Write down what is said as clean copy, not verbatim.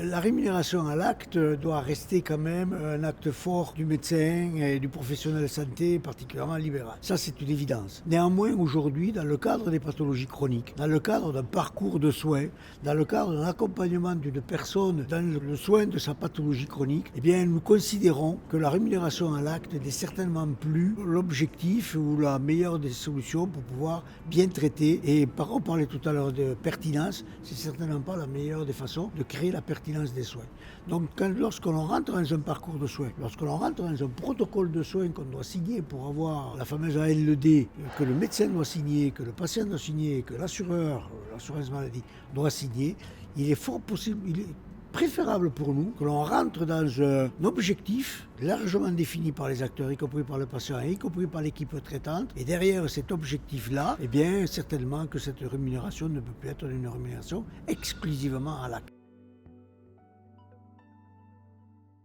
La rémunération à l'acte doit rester quand même un acte fort du médecin et du professionnel de santé, particulièrement libéral. Ça, c'est une évidence. Néanmoins, aujourd'hui, dans le cadre des pathologies chroniques, dans le cadre d'un parcours de soins, dans le cadre d'un accompagnement d'une personne dans le soin de sa pathologie chronique, eh bien, nous considérons que la rémunération à l'acte n'est certainement plus l'objectif ou la meilleure des solutions pour pouvoir bien traiter. Et on parlait tout à l'heure de pertinence, c'est certainement pas la meilleure des façons de créer la pertinence des soins. Donc lorsque l'on rentre dans un parcours de soins, lorsque l'on rentre dans un protocole de soins qu'on doit signer pour avoir la fameuse ALD, que le médecin doit signer, que le patient doit signer, que l'assureur, l'assurance maladie doit signer, il est fort possible, il est préférable pour nous que l'on rentre dans un objectif largement défini par les acteurs, y compris par le patient, y compris par l'équipe traitante. Et derrière cet objectif-là, eh bien, certainement que cette rémunération ne peut plus être une rémunération exclusivement à l'acte.